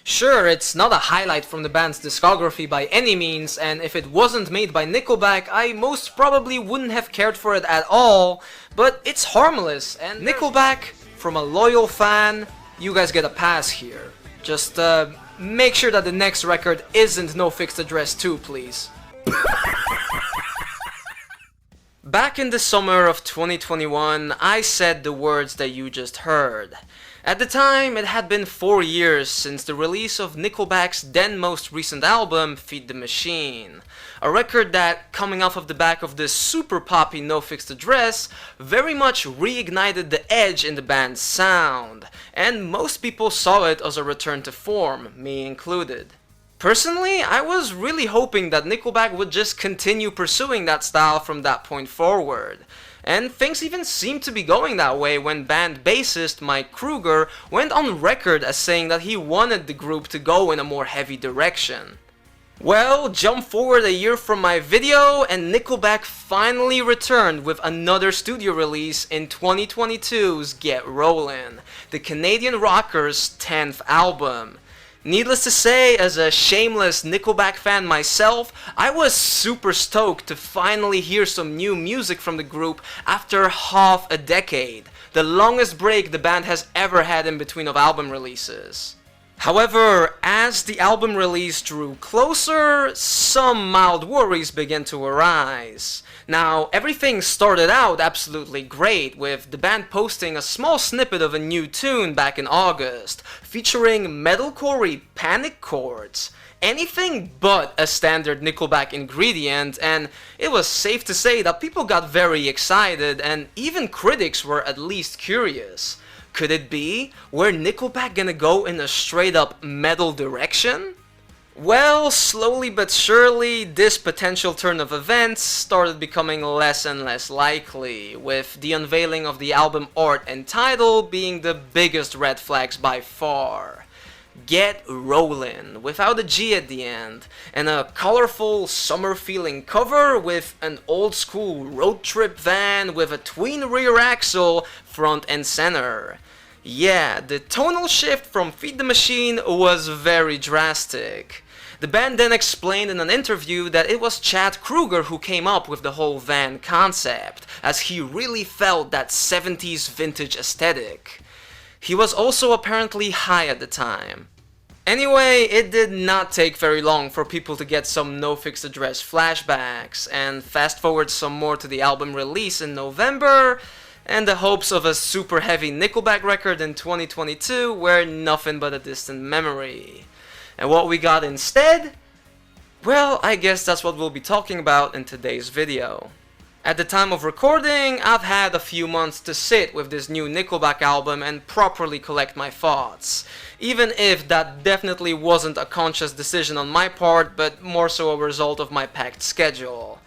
Sure, it's not a highlight from the band's discography by any means, and if it wasn't made by Nickelback, I most probably wouldn't have cared for it at all, but it's harmless, and Nickelback, from a loyal fan, you guys get a pass here. Just, make sure that the next record isn't No Fixed Address 2, please. Back in the summer of 2021, I said the words that you just heard. At the time, it had been 4 years since the release of Nickelback's then most recent album, Feed the Machine. A record that, coming off of the back of this super poppy No Fixed Address, very much reignited the edge in the band's sound, and most people saw it as a return to form, me included. Personally, I was really hoping that Nickelback would just continue pursuing that style from that point forward. And things even seemed to be going that way when band bassist Mike Kruger went on record as saying that he wanted the group to go in a more heavy direction. Well, jump forward a year from my video and Nickelback finally returned with another studio release in 2022's Get Rollin', the Canadian rockers' 10th album. Needless to say, as a shameless Nickelback fan myself, I was super stoked to finally hear some new music from the group after half a decade, the longest break the band has ever had in between of album releases. However, as the album release drew closer, some mild worries began to arise. Now, everything started out absolutely great, with the band posting a small snippet of a new tune back in August, featuring metalcore panic chords. Anything but a standard Nickelback ingredient, and it was safe to say that people got very excited, and even critics were at least curious. Could it be? Were Nickelback gonna go in a straight up metal direction? Well, slowly but surely, this potential turn of events started becoming less and less likely, with the unveiling of the album art and title being the biggest red flags by far. Get Rollin', without a G at the end, and a colorful, summer-feeling cover with an old-school road trip van with a twin rear axle front and center. Yeah, the tonal shift from Feed the Machine was very drastic. The band then explained in an interview that it was Chad Kroeger who came up with the whole van concept, as he really felt that 70s vintage aesthetic. He was also apparently high at the time. Anyway, it did not take very long for people to get some No Fixed Address flashbacks, and fast forward some more to the album release in November, and the hopes of a super heavy Nickelback record in 2022 were nothing but a distant memory. And what we got instead? Well, I guess that's what we'll be talking about in today's video. At the time of recording, I've had a few months to sit with this new Nickelback album and properly collect my thoughts, even if that definitely wasn't a conscious decision on my part, but more so a result of my packed schedule.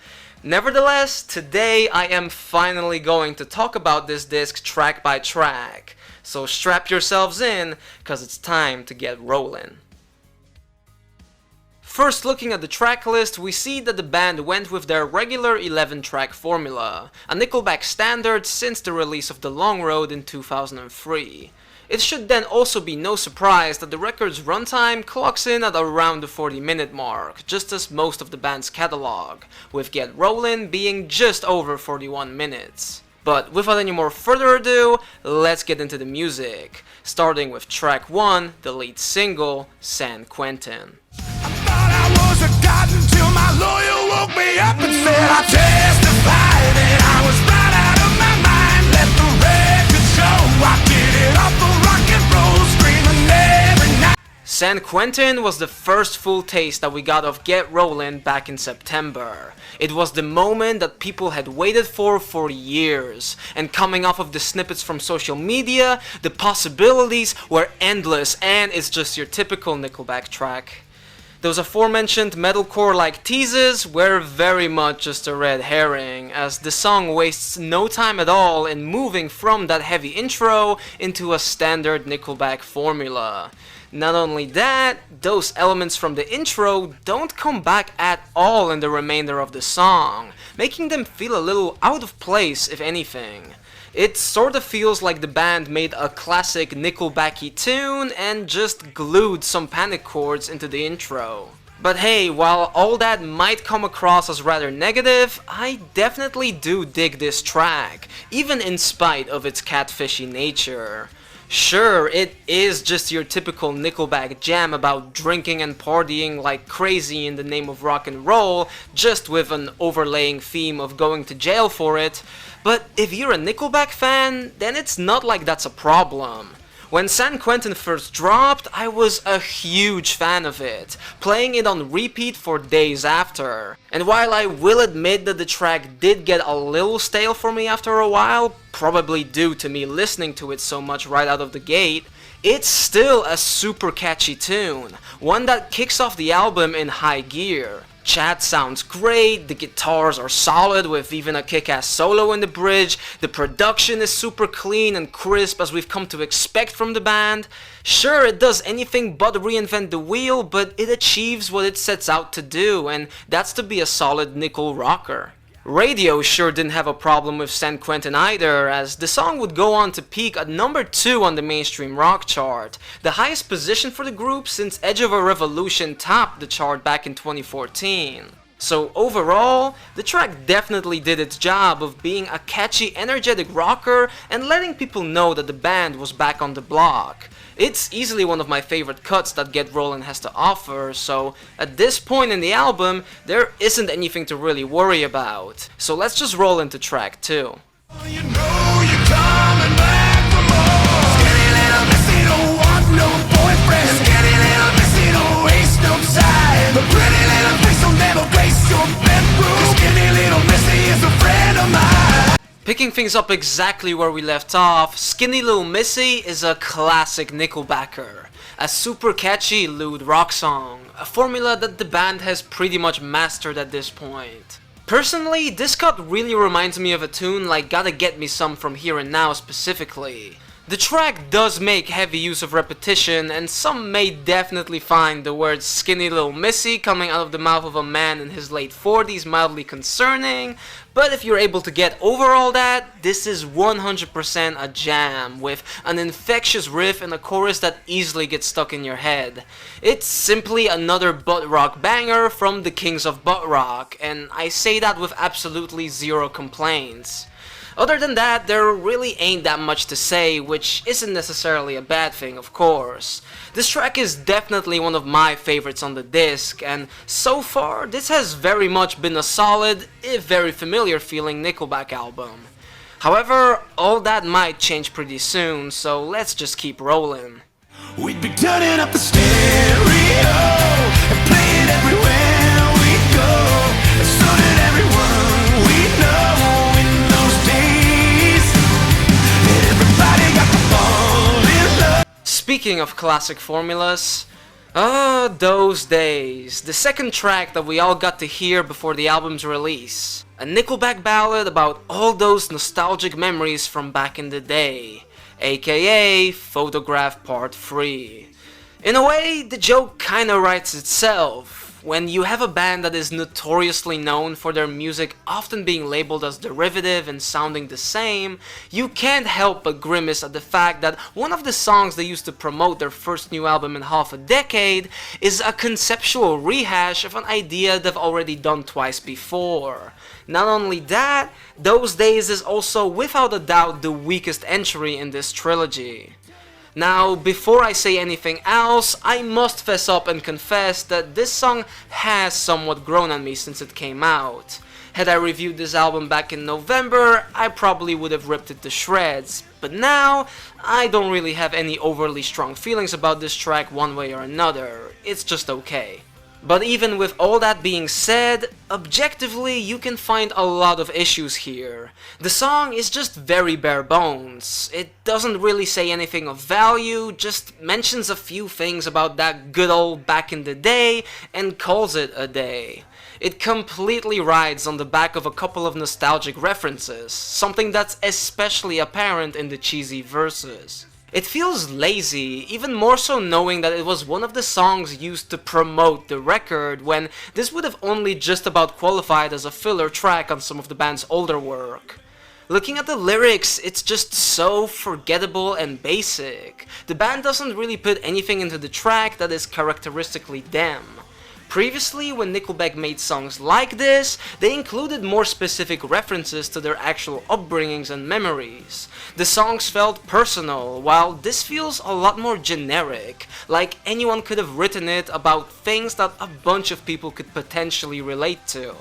Nevertheless, today I am finally going to talk about this disc track by track, so strap yourselves in, cause it's time to get rolling. First, looking at the track list, we see that the band went with their regular 11-track formula, a Nickelback standard since the release of The Long Road in 2003. It should then also be no surprise that the record's runtime clocks in at around the 40-minute mark, just as most of the band's catalog, with Get Rollin' being just over 41 minutes. But without any more further ado, let's get into the music, starting with track 1, the lead single, San Quentin. Was a god until my lawyer woke me up and said I testified that I was right out of my mind. Let the record show I did it off the rock and roll, screaming every night. San Quentin was the first full taste that we got of Get Rollin' back in September. It was the moment that people had waited for years, and coming off of the snippets from social media, the possibilities were endless, and it's just your typical Nickelback track. Those aforementioned metalcore-like teases were very much just a red herring, as the song wastes no time at all in moving from that heavy intro into a standard Nickelback formula. Not only that, those elements from the intro don't come back at all in the remainder of the song, making them feel a little out of place if anything. It sorta feels like the band made a classic Nickelback-y tune and just glued some panic chords into the intro. But hey, while all that might come across as rather negative, I definitely do dig this track, even in spite of its catfishy nature. Sure, it is just your typical Nickelback jam about drinking and partying like crazy in the name of rock and roll, just with an overlaying theme of going to jail for it, but if you're a Nickelback fan, then it's not like that's a problem. When San Quentin first dropped, I was a huge fan of it, playing it on repeat for days after. And while I will admit that the track did get a little stale for me after a while, probably due to me listening to it so much right out of the gate, it's still a super catchy tune, one that kicks off the album in high gear. Chad sounds great, the guitars are solid with even a kick-ass solo in the bridge, the production is super clean and crisp as we've come to expect from the band. Sure, it does anything but reinvent the wheel, but it achieves what it sets out to do, and that's to be a solid nickel rocker. Radio sure didn't have a problem with San Quentin either, as the song would go on to peak at number 2 on the mainstream rock chart, the highest position for the group since Edge of a Revolution topped the chart back in 2014. So overall, the track definitely did its job of being a catchy, energetic rocker and letting people know that the band was back on the block. It's easily one of my favorite cuts that Get Rollin has to offer, so at this point in the album, there isn't anything to really worry about. So let's just roll into track 2. You know you're coming back for more. Skinny little Missy don't want no boyfriend. Skinny little Missy don't waste no time. The pretty little face will never grace your bedroom. Skinny little Missy is a friend of mine. Picking things up exactly where we left off, Skinny Little Missy is a classic Nickelbacker. A super catchy lewd rock song, a formula that the band has pretty much mastered at this point. Personally, this cut really reminds me of a tune like Gotta Get Me Some from Here and Now specifically. The track does make heavy use of repetition, and some may definitely find the words Skinny Little Missy coming out of the mouth of a man in his late 40s mildly concerning, but if you're able to get over all that, this is 100% a jam, with an infectious riff and a chorus that easily gets stuck in your head. It's simply another butt rock banger from the kings of butt rock, and I say that with absolutely zero complaints. Other than that, there really ain't that much to say, which isn't necessarily a bad thing, of course. This track is definitely one of my favorites on the disc, and so far, this has very much been a solid, if very familiar feeling Nickelback album. However, all that might change pretty soon, so let's just keep rolling. We'd be turning up the stereo and playing everywhere we go, and so did everyone we know in those days. And everybody got to fall in love. Speaking of classic formulas, those days. The second track that we all got to hear before the album's release. A Nickelback ballad about all those nostalgic memories from back in the day, aka Photograph Part 3. In a way, the joke kinda writes itself. When you have a band that is notoriously known for their music often being labeled as derivative and sounding the same, you can't help but grimace at the fact that one of the songs they used to promote their first new album in half a decade is a conceptual rehash of an idea they've already done twice before. Not only that, Those Days is also without a doubt the weakest entry in this trilogy. Now, before I say anything else, I must fess up and confess that this song has somewhat grown on me since it came out. Had I reviewed this album back in November, I probably would have ripped it to shreds, but now, I don't really have any overly strong feelings about this track one way or another, it's just okay. But even with all that being said, objectively you can find a lot of issues here. The song is just very bare bones. It doesn't really say anything of value, just mentions a few things about that good old back in the day and calls it a day. It completely rides on the back of a couple of nostalgic references, something that's especially apparent in the cheesy verses. It feels lazy, even more so knowing that it was one of the songs used to promote the record, when this would have only just about qualified as a filler track on some of the band's older work. Looking at the lyrics, it's just so forgettable and basic. The band doesn't really put anything into the track that is characteristically them. Previously, when Nickelback made songs like this, they included more specific references to their actual upbringings and memories. The songs felt personal, while this feels a lot more generic, like anyone could have written it about things that a bunch of people could potentially relate to.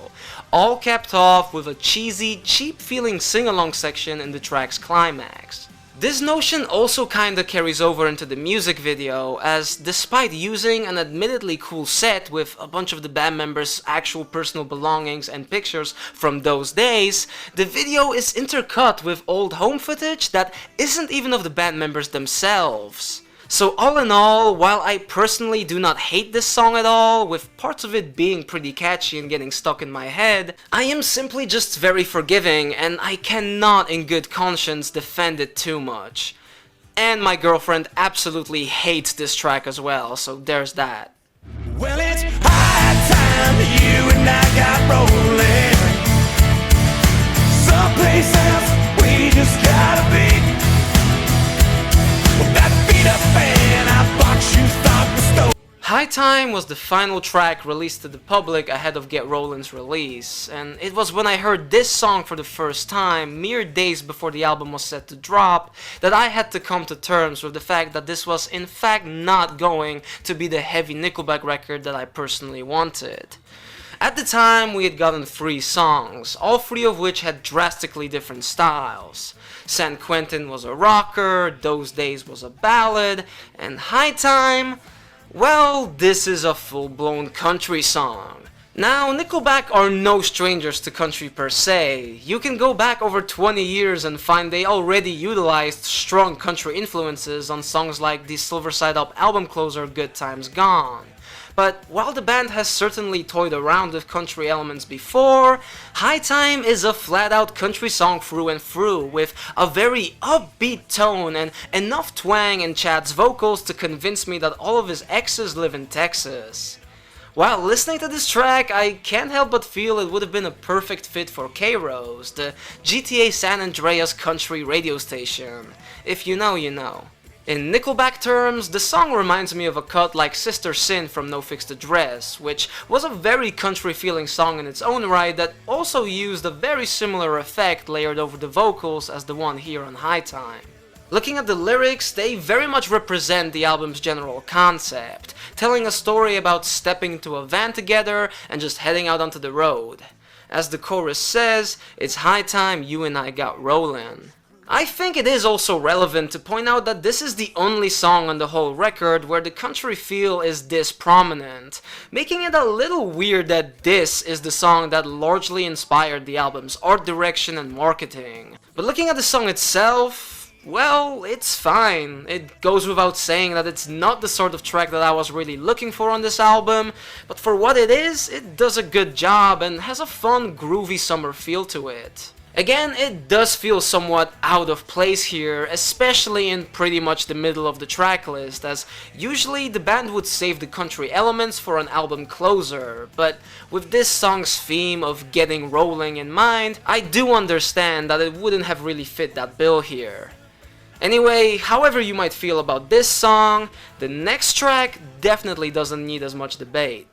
All capped off with a cheesy, cheap-feeling sing-along section in the track's climax. This notion also kinda carries over into the music video, as despite using an admittedly cool set with a bunch of the band members' actual personal belongings and pictures from those days, the video is intercut with old home footage that isn't even of the band members themselves. So all in all, while I personally do not hate this song at all, with parts of it being pretty catchy and getting stuck in my head, I am simply just very forgiving and I cannot in good conscience defend it too much. And my girlfriend absolutely hates this track as well, so there's that. Well, it's high time you and I got rolling. Someplace else we just gotta be. High Time was the final track released to the public ahead of Get Rollin's release, and it was when I heard this song for the first time, mere days before the album was set to drop, that I had to come to terms with the fact that this was in fact not going to be the heavy Nickelback record that I personally wanted. At the time, we had gotten 3 songs, all 3 of which had drastically different styles. San Quentin was a rocker, Those Days was a ballad, and High Time, well, this is a full-blown country song. Now, Nickelback are no strangers to country per se. You can go back over 20 years and find they already utilized strong country influences on songs like the Silver Side Up album closer Good Times Gone. But while the band has certainly toyed around with country elements before, High Time is a flat-out country song through and through, with a very upbeat tone and enough twang in Chad's vocals to convince me that all of his exes live in Texas. While listening to this track, I can't help but feel it would have been a perfect fit for K-Rose, the GTA San Andreas country radio station. If you know, you know. In Nickelback terms, the song reminds me of a cut like Sister Sin from No Fixed Address, which was a very country-feeling song in its own right that also used a very similar effect layered over the vocals as the one here on High Time. Looking at the lyrics, they very much represent the album's general concept, telling a story about stepping into a van together and just heading out onto the road. As the chorus says, it's high time you and I got rollin'. I think it is also relevant to point out that this is the only song on the whole record where the country feel is this prominent, making it a little weird that this is the song that largely inspired the album's art direction and marketing. But looking at the song itself, well, it's fine. It goes without saying that it's not the sort of track that I was really looking for on this album, but for what it is, it does a good job and has a fun, groovy summer feel to it. Again, it does feel somewhat out of place here, especially in pretty much the middle of the track list, as usually the band would save the country elements for an album closer, but with this song's theme of getting rolling in mind, I do understand that it wouldn't have really fit that bill here. Anyway, however you might feel about this song, the next track definitely doesn't need as much debate.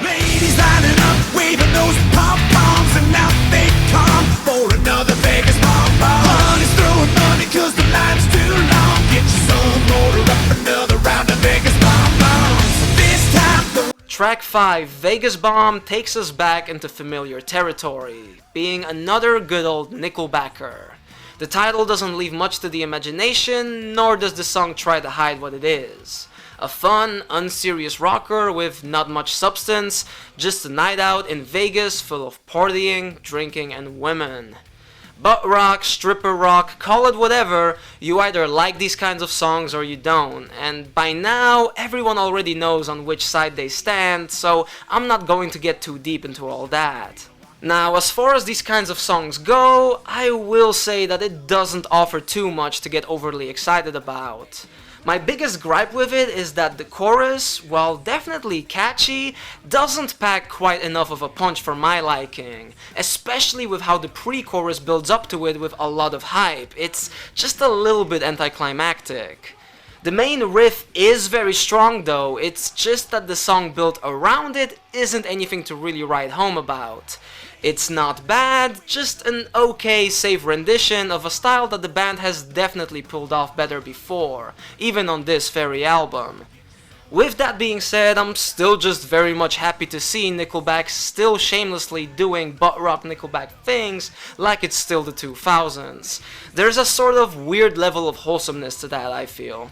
Ladies lining up, waving those pom-poms, and now they come for another Vegas bomb-bomb. Honey's throwing money 'cause the line's too long. Get your son, order up another round of Vegas bomb-bombs. This time Track 5, Vegas Bomb, takes us back into familiar territory, being another good old Nickelbacker. The title doesn't leave much to the imagination, nor does the song try to hide what it is. A fun, unserious rocker with not much substance, just a night out in Vegas full of partying, drinking, and women. Butt rock, stripper rock, call it whatever, you either like these kinds of songs or you don't, and by now everyone already knows on which side they stand, so I'm not going to get too deep into all that. Now, as far as these kinds of songs go, I will say that it doesn't offer too much to get overly excited about. My biggest gripe with it is that the chorus, while definitely catchy, doesn't pack quite enough of a punch for my liking, especially with how the pre-chorus builds up to it with a lot of hype. It's just a little bit anticlimactic. The main riff is very strong though, it's just that the song built around it isn't anything to really write home about. It's not bad, just an okay, safe rendition of a style that the band has definitely pulled off better before, even on this very album. With that being said, I'm still just very much happy to see Nickelback still shamelessly doing butt rock Nickelback things like it's still the 2000s. There's a sort of weird level of wholesomeness to that, I feel.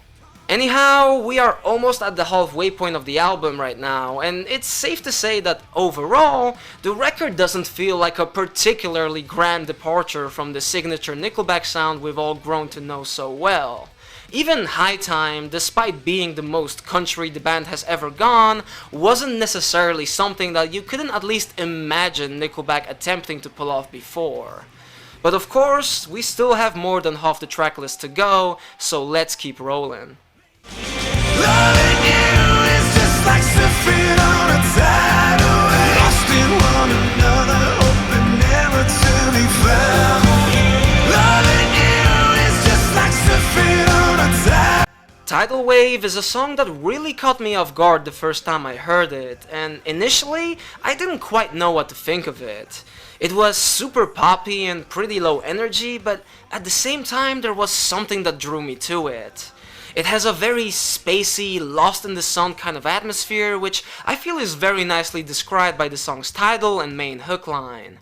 Anyhow, we are almost at the halfway point of the album right now, and it's safe to say that overall, the record doesn't feel like a particularly grand departure from the signature Nickelback sound we've all grown to know so well. Even High Time, despite being the most country the band has ever gone, wasn't necessarily something that you couldn't at least imagine Nickelback attempting to pull off before. But of course, we still have more than half the tracklist to go, so let's keep rolling. Loving you is just like surfing on a tidal wave, lost in one another, hoping never to be found. Loving you is just like surfing on a tidal. Tidal Wave is a song that really caught me off guard the first time I heard it, and initially, I didn't quite know what to think of it. It was super poppy and pretty low energy, but at the same time there was something that drew me to it. It has a very spacey, lost in the sun kind of atmosphere, which I feel is very nicely described by the song's title and main hook line.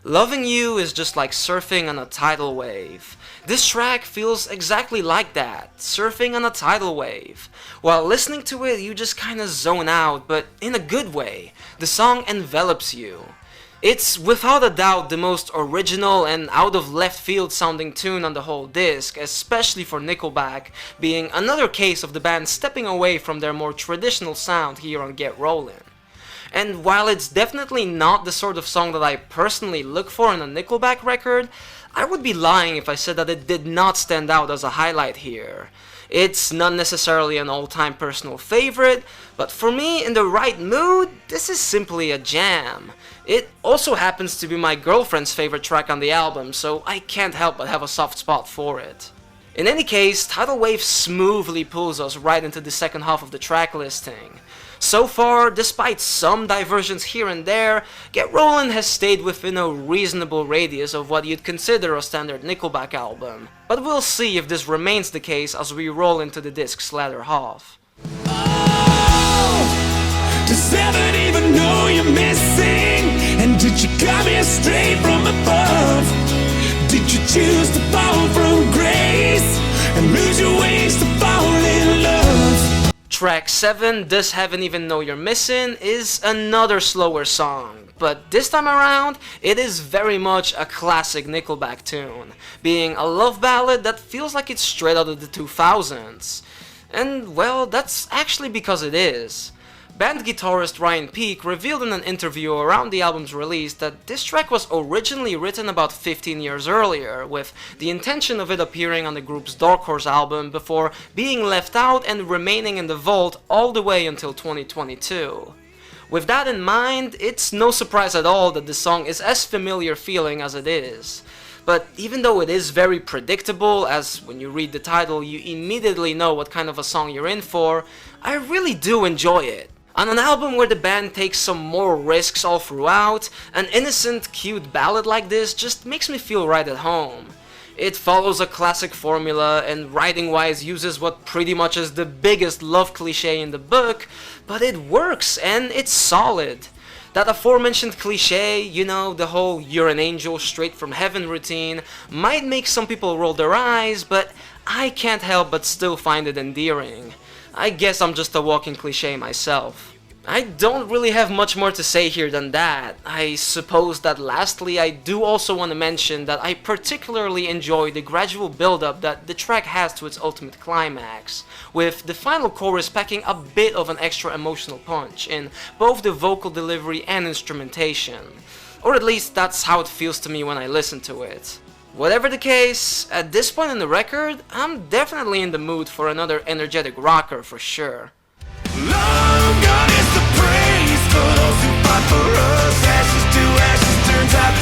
Loving you is just like surfing on a tidal wave. This track feels exactly like that, surfing on a tidal wave. While listening to it, you just kinda zone out, but in a good way. The song envelops you. It's without a doubt the most original and out of left field sounding tune on the whole disc, especially for Nickelback, being another case of the band stepping away from their more traditional sound here on Get Rollin'. And while it's definitely not the sort of song that I personally look for in a Nickelback record, I would be lying if I said that it did not stand out as a highlight here. It's not necessarily an all-time personal favorite, but for me, in the right mood, this is simply a jam. It also happens to be my girlfriend's favorite track on the album, so I can't help but have a soft spot for it. In any case, Tidal Wave smoothly pulls us right into the second half of the track listing. So far, despite some diversions here and there, Get Rollin' has stayed within a reasonable radius of what you'd consider a standard Nickelback album. But we'll see if this remains the case as we roll into the disc's latter half. Oh, does heaven even know you're missing? And did you come here straight from above? Did you choose to fall from grace and lose your wings to fall in love? Track 7, Does Heaven Even Know You're Missing, is another slower song, but this time around, it is very much a classic Nickelback tune, being a love ballad that feels like it's straight out of the 2000s. And well, that's actually because it is. Band guitarist Ryan Peake revealed in an interview around the album's release that this track was originally written about 15 years earlier, with the intention of it appearing on the group's Dark Horse album before being left out and remaining in the vault all the way until 2022. With that in mind, it's no surprise at all that the song is as familiar feeling as it is. But even though it is very predictable, as when you read the title you immediately know what kind of a song you're in for, I really do enjoy it. On an album where the band takes some more risks all throughout, an innocent, cute ballad like this just makes me feel right at home. It follows a classic formula and writing-wise uses what pretty much is the biggest love cliché in the book, but it works and it's solid. That aforementioned cliche, you know, the whole "you're an angel straight from heaven" routine, might make some people roll their eyes, but I can't help but still find it endearing. I guess I'm just a walking cliche myself. I don't really have much more to say here than that. I suppose that lastly I do also want to mention that I particularly enjoy the gradual build-up that the track has to its ultimate climax, with the final chorus packing a bit of an extra emotional punch in both the vocal delivery and instrumentation. Or at least that's how it feels to me when I listen to it. Whatever the case, at this point in the record, I'm definitely in the mood for another energetic rocker for sure. Long gone is the praise for those who fought for us. Ashes to ashes turns out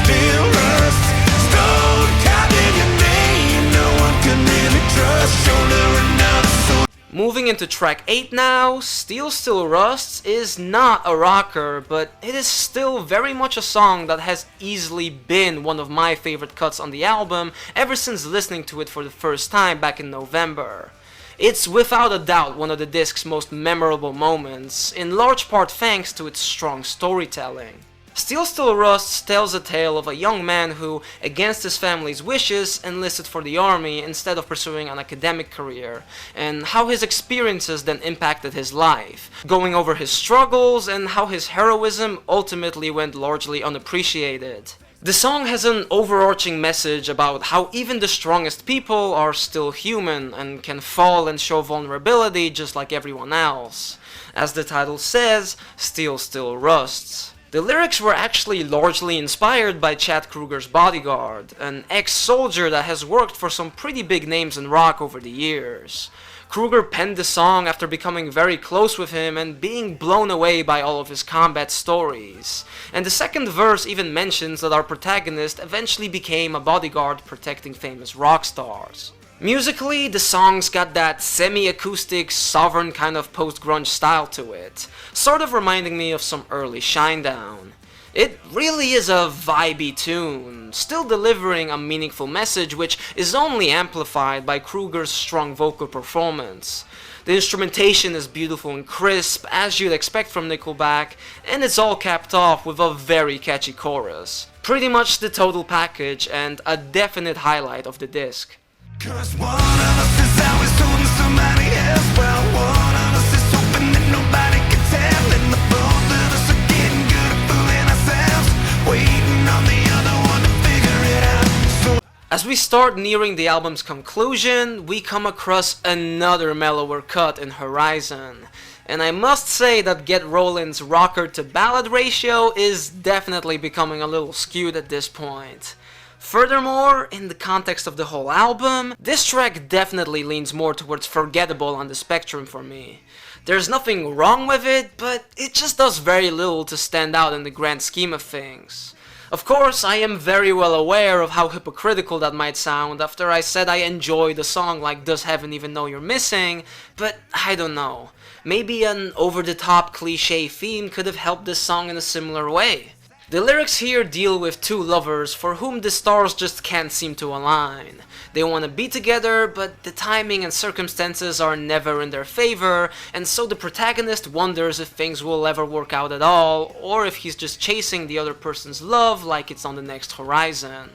still rust. Stone carved in your name, no one can really trust. Shoulder another sword. Moving into track 8 now, Steel Still Rusts is not a rocker, but it is still very much a song that has easily been one of my favorite cuts on the album ever since listening to it for the first time back in November. It's without a doubt one of the disc's most memorable moments, in large part thanks to its strong storytelling. Steel Still Rusts tells a tale of a young man who, against his family's wishes, enlisted for the army instead of pursuing an academic career, and how his experiences then impacted his life, going over his struggles and how his heroism ultimately went largely unappreciated. The song has an overarching message about how even the strongest people are still human and can fall and show vulnerability just like everyone else. As the title says, Steel Still Rusts. The lyrics were actually largely inspired by Chad Kroeger's bodyguard, an ex-soldier that has worked for some pretty big names in rock over the years. Kroeger penned the song after becoming very close with him and being blown away by all of his combat stories. And the second verse even mentions that our protagonist eventually became a bodyguard protecting famous rock stars. Musically, the song's got that semi-acoustic, sovereign kind of post-grunge style to it, sort of reminding me of some early Shinedown. It really is a vibey tune, still delivering a meaningful message which is only amplified by Kroeger's strong vocal performance. The instrumentation is beautiful and crisp, as you'd expect from Nickelback, and it's all capped off with a very catchy chorus. Pretty much the total package and a definite highlight of the disc. Cause one of us is always holding somebody else, while one of us is hoping that nobody can tell, and the both of us are getting good at fooling ourselves, waiting on the other one to figure it out. As we start nearing the album's conclusion, we come across another mellower cut in Horizon. And I must say that Get Rollin's rocker to ballad ratio is definitely becoming a little skewed at this point. Furthermore, in the context of the whole album, this track definitely leans more towards forgettable on the spectrum for me. There's nothing wrong with it, but it just does very little to stand out in the grand scheme of things. Of course, I am very well aware of how hypocritical that might sound after I said I enjoy the song like Does Heaven Even Know You're Missing, but I don't know. Maybe an over-the-top cliché theme could have helped this song in a similar way. The lyrics here deal with two lovers for whom the stars just can't seem to align. They want to be together, but the timing and circumstances are never in their favor, and so the protagonist wonders if things will ever work out at all, or if he's just chasing the other person's love like it's on the next horizon.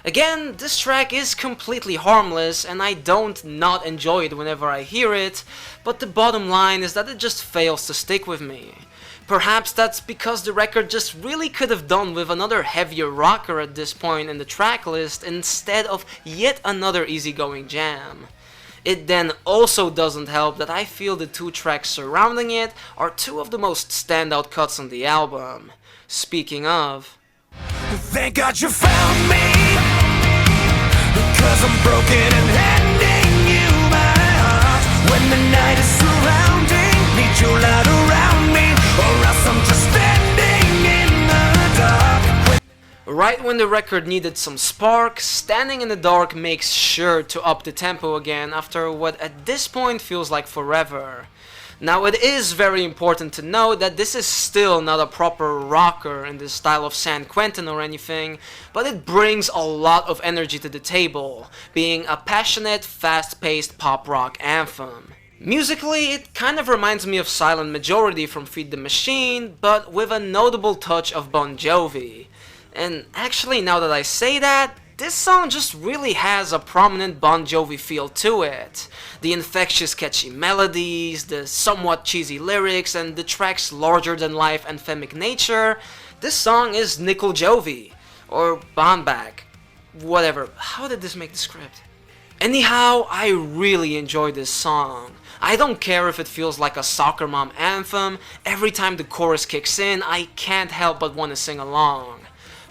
Again, this track is completely harmless, and I don't not enjoy it whenever I hear it, but the bottom line is that it just fails to stick with me. Perhaps that's because the record just really could have done with another heavier rocker at this point in the track list instead of yet another easygoing jam. It then also doesn't help that I feel the two tracks surrounding it are two of the most standout cuts on the album. Speaking of... Thank God you found me, cause I'm broken and handing you my heart. When the night is surrounding, need your light around me, or else I'm just standing in the dark. Right when the record needed some spark, Standing in the Dark makes sure to up the tempo again after what at this point feels like forever. Now it is very important to note that this is still not a proper rocker in the style of San Quentin or anything, but it brings a lot of energy to the table, being a passionate, fast-paced pop rock anthem. Musically, it kind of reminds me of Silent Majority from Feed the Machine, but with a notable touch of Bon Jovi. And actually, now that I say that, this song just really has a prominent Bon Jovi feel to it. The infectious catchy melodies, the somewhat cheesy lyrics, and the track's larger-than-life anthemic nature. This song is Nickel Jovi, or Bonback, whatever. How did this make the script? Anyhow, I really enjoy this song. I don't care if it feels like a soccer mom anthem. Every time the chorus kicks in, I can't help but want to sing along.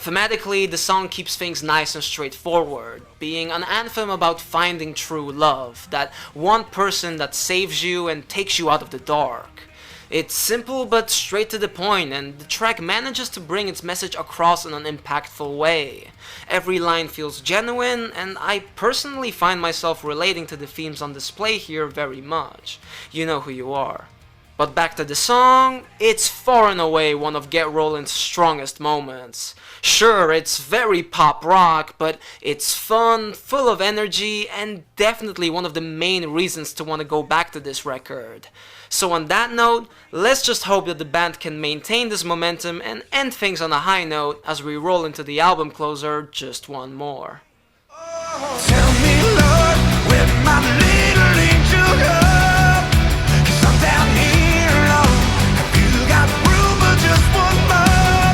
Thematically, the song keeps things nice and straightforward, being an anthem about finding true love, that one person that saves you and takes you out of the dark. It's simple but straight to the point, and the track manages to bring its message across in an impactful way. Every line feels genuine, and I personally find myself relating to the themes on display here very much. You know who you are. But back to the song, it's far and away one of Get Rollin's strongest moments. Sure, it's very pop rock, but it's fun, full of energy, and definitely one of the main reasons to want to go back to this record. So on that note, let's just hope that the band can maintain this momentum and end things on a high note as we roll into the album closer, Just One More. Tell me, Lord, where my little angel go? 'Cause I'm down here alone. Have you got room for just one more?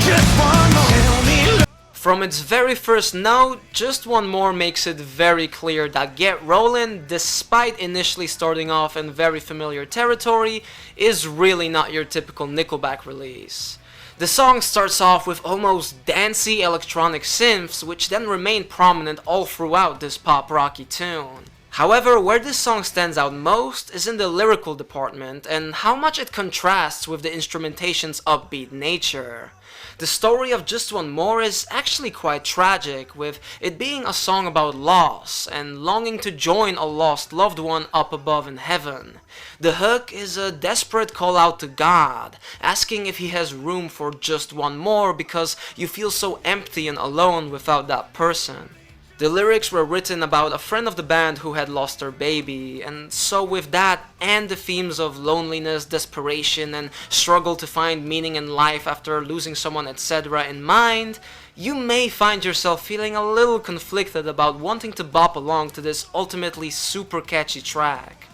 Just one more. Tell me, Lord. From its very first note, Just One More makes it very clear that Get Rollin', despite initially starting off in very familiar territory, is really not your typical Nickelback release. The song starts off with almost dancey electronic synths, which then remain prominent all throughout this pop-rocky tune. However, where this song stands out most is in the lyrical department and how much it contrasts with the instrumentation's upbeat nature. The story of Just One More is actually quite tragic, with it being a song about loss and longing to join a lost loved one up above in heaven. The hook is a desperate call out to God, asking if he has room for just one more because you feel so empty and alone without that person. The lyrics were written about a friend of the band who had lost her baby, and so with that and the themes of loneliness, desperation, and struggle to find meaning in life after losing someone, etc. in mind, you may find yourself feeling a little conflicted about wanting to bop along to this ultimately super catchy track.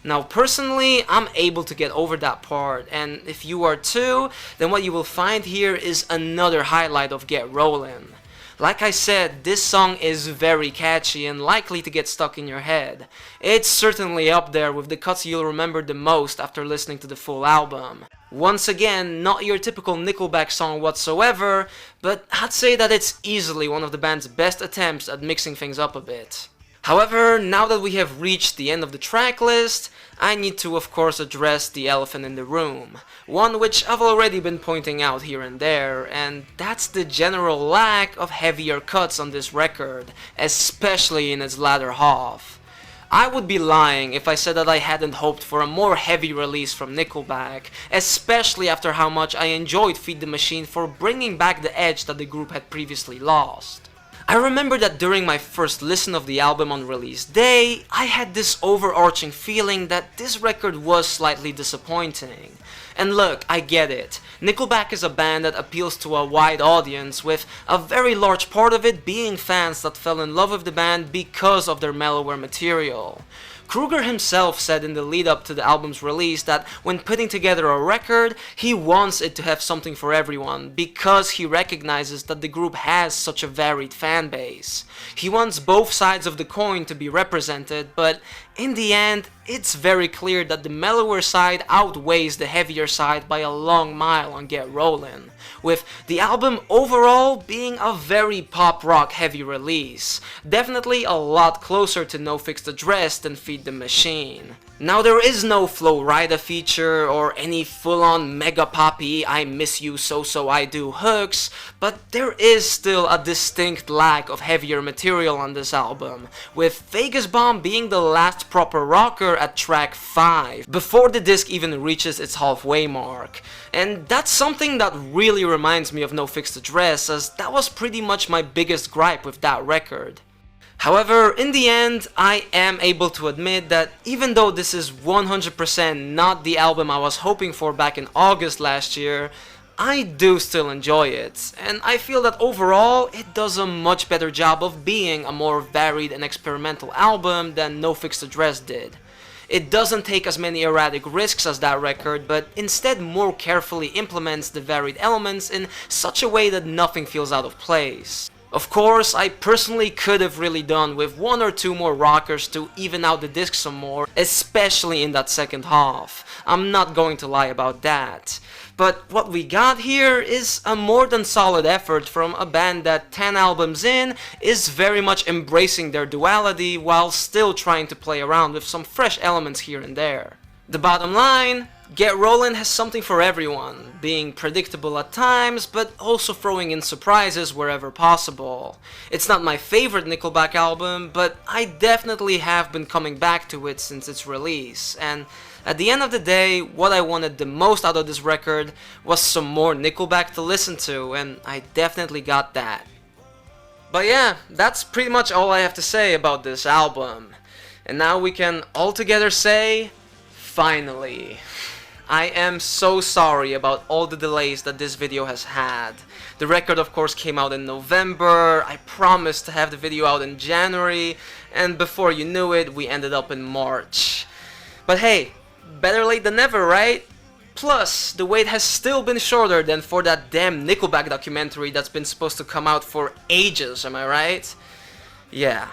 Now personally, I'm able to get over that part, and if you are too, then what you will find here is another highlight of Get Rollin'. Like I said, this song is very catchy and likely to get stuck in your head. It's certainly up there with the cuts you'll remember the most after listening to the full album. Once again, not your typical Nickelback song whatsoever, but I'd say that it's easily one of the band's best attempts at mixing things up a bit. However, now that we have reached the end of the track list, I need to of course address the elephant in the room, one which I've already been pointing out here and there, and that's the general lack of heavier cuts on this record, especially in its latter half. I would be lying if I said that I hadn't hoped for a more heavy release from Nickelback, especially after how much I enjoyed Feed the Machine for bringing back the edge that the group had previously lost. I remember that during my first listen of the album on release day, I had this overarching feeling that this record was slightly disappointing. And look, I get it. Nickelback is a band that appeals to a wide audience, with a very large part of it being fans that fell in love with the band because of their mellower material. Kruger himself said in the lead up to the album's release that when putting together a record, he wants it to have something for everyone because he recognizes that the group has such a varied fan base. He wants both sides of the coin to be represented, but in the end, it's very clear that the mellower side outweighs the heavier side by a long mile on Get Rollin', with the album overall being a very pop rock heavy release, definitely a lot closer to No Fixed Address than Feed the Machine. Now there is no Flo Rida feature or any full-on mega poppy I miss you so I do hooks, but there is still a distinct lack of heavier material on this album, with Vegas Bomb being the last proper rocker at track 5, before the disc even reaches its halfway mark. And that's something that really reminds me of No Fixed Address, as that was pretty much my biggest gripe with that record. However, in the end, I am able to admit that even though this is 100% not the album I was hoping for back in August last year, I do still enjoy it, and I feel that overall it does a much better job of being a more varied and experimental album than No Fixed Address did. It doesn't take as many erratic risks as that record, but instead more carefully implements the varied elements in such a way that nothing feels out of place. Of course, I personally could have really done with one or two more rockers to even out the disc some more, especially in that second half. I'm not going to lie about that. But what we got here is a more than solid effort from a band that 10 albums in is very much embracing their duality while still trying to play around with some fresh elements here and there. The bottom line, Get Rollin has something for everyone, being predictable at times, but also throwing in surprises wherever possible. It's not my favorite Nickelback album, but I definitely have been coming back to it since its release, and at the end of the day, what I wanted the most out of this record was some more Nickelback to listen to, and I definitely got that. But yeah, that's pretty much all I have to say about this album. And now we can all together say, finally. I am so sorry about all the delays that this video has had. The record of course came out in November, I promised to have the video out in January, and before you knew it, we ended up in March. But hey, better late than never, right? Plus, the wait has still been shorter than for that damn Nickelback documentary that's been supposed to come out for ages, am I right? Yeah.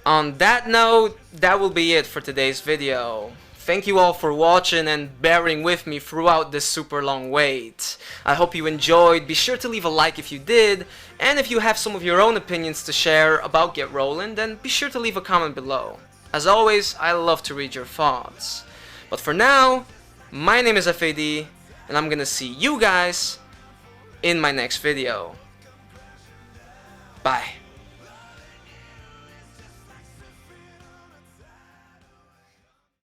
On that note, that will be it for today's video. Thank you all for watching and bearing with me throughout this super long wait. I hope you enjoyed, be sure to leave a like if you did, and if you have some of your own opinions to share about Get Rollin', then be sure to leave a comment below. As always, I love to read your thoughts. But for now, my name is F.A.D, and I'm gonna see you guys in my next video. Bye.